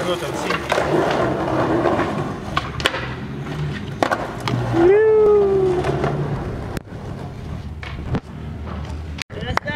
algo tan simple. Ya está.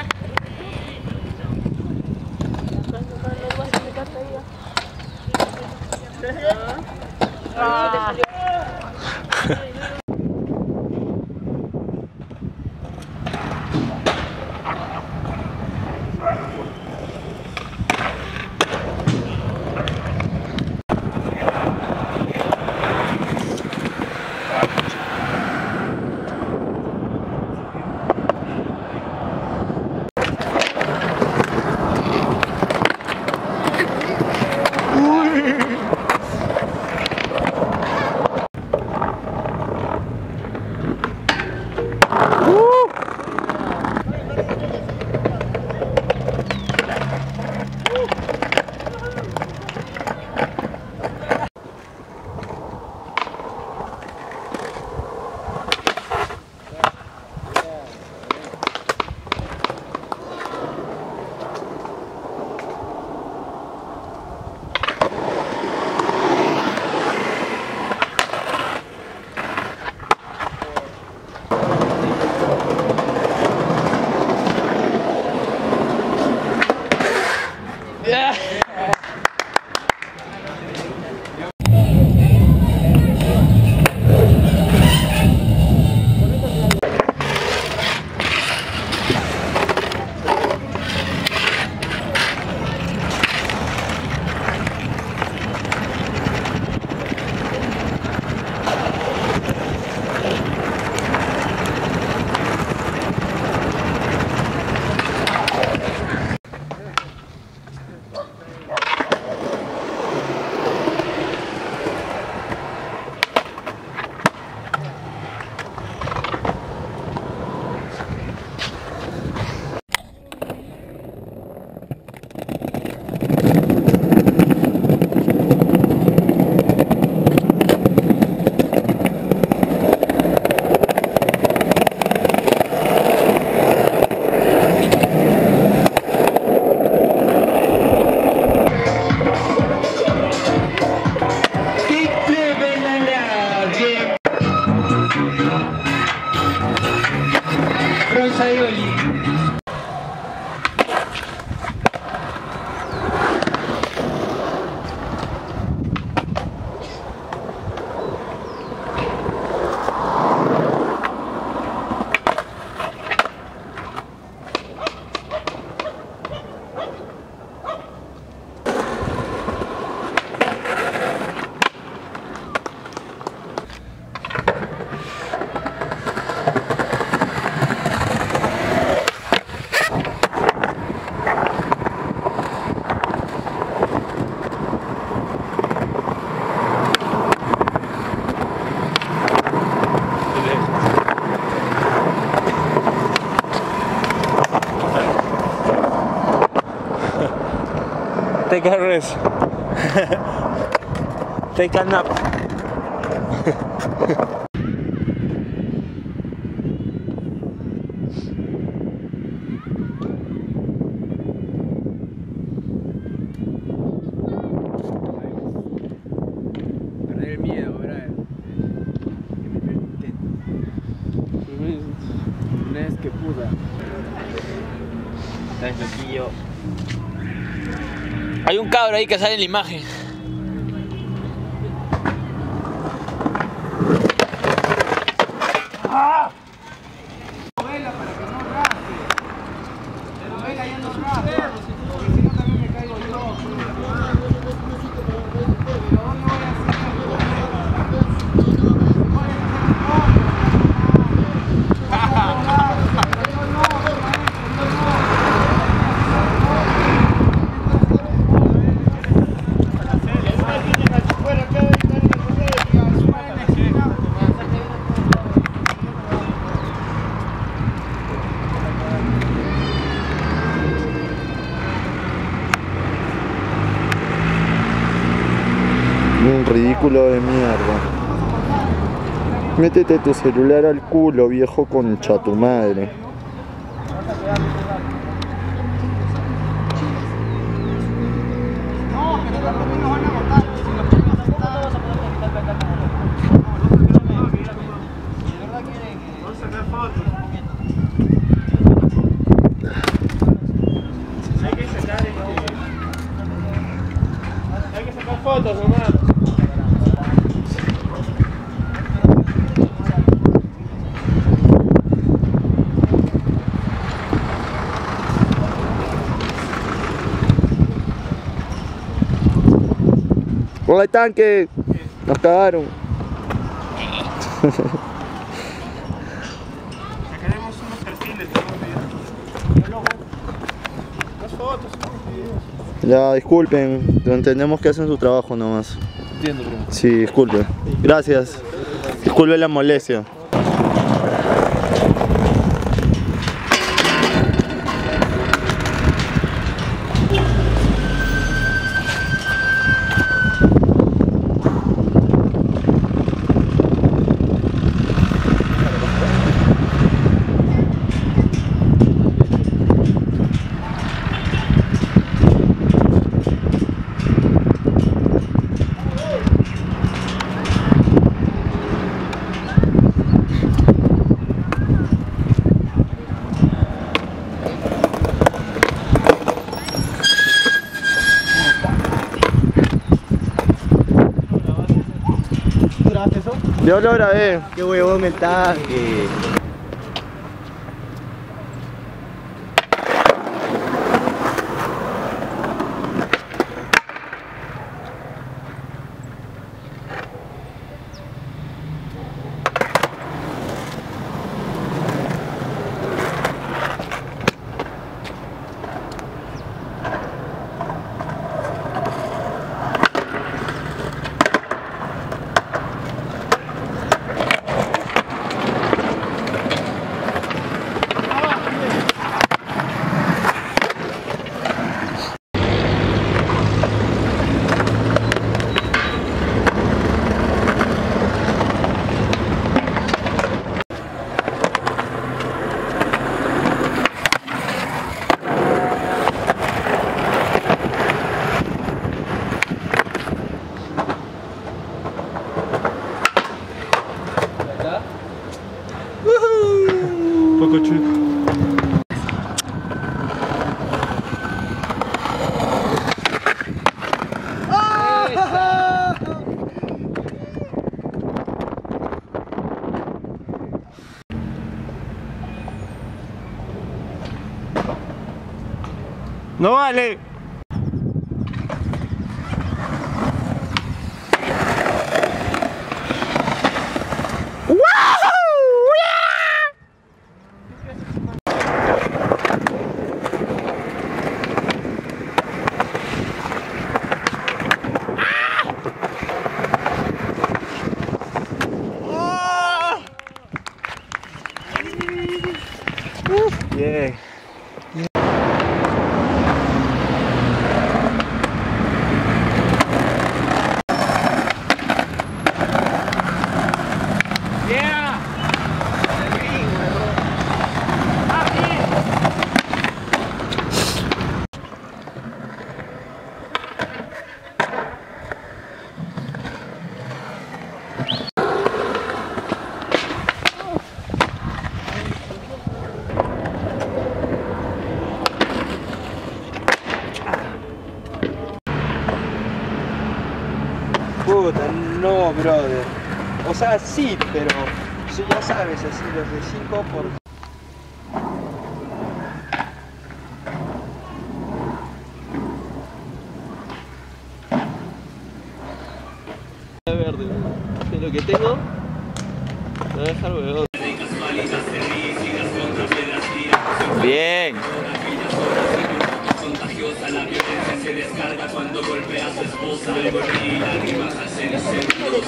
Take a rest. Take a nap. Perder el miedo, ¿verdad? Una vez que puda. Tan loquillo. Hay un cabro ahí que sale en la imagen. ¡Ah! Vela para que no raspe. Pero vela ya no raspa. Porque si no también me caigo yo. Pero ¿dónde voy a hacer? Un ridículo de mierda. Métete tu celular al culo, viejo concha tu madre. No, pero por lo menos van a unas fotos nomás. ¡Hola, tanque! Nos cagaron. Sacaremos unos perfiles de los videos. Unas fotos, unos videos. Ya, disculpen, entendemos que hacen su trabajo nomás. Entiendo, primo. Sí, disculpen. Gracias. Disculpen la molestia. Yo lo grabé. Qué huevón el tanque. Poco chido. No vale. Yeah. Puta, no, brother. O sea, sí, pero ya sabes, así los de 5 por... Verde. De lo que tengo, me voy a dejar huevón. Bien. La violencia se descarga cuando golpea a su esposa. Y lágrimas hacen incendios.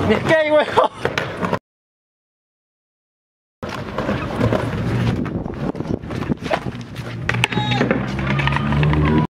¡Me cae, huevo!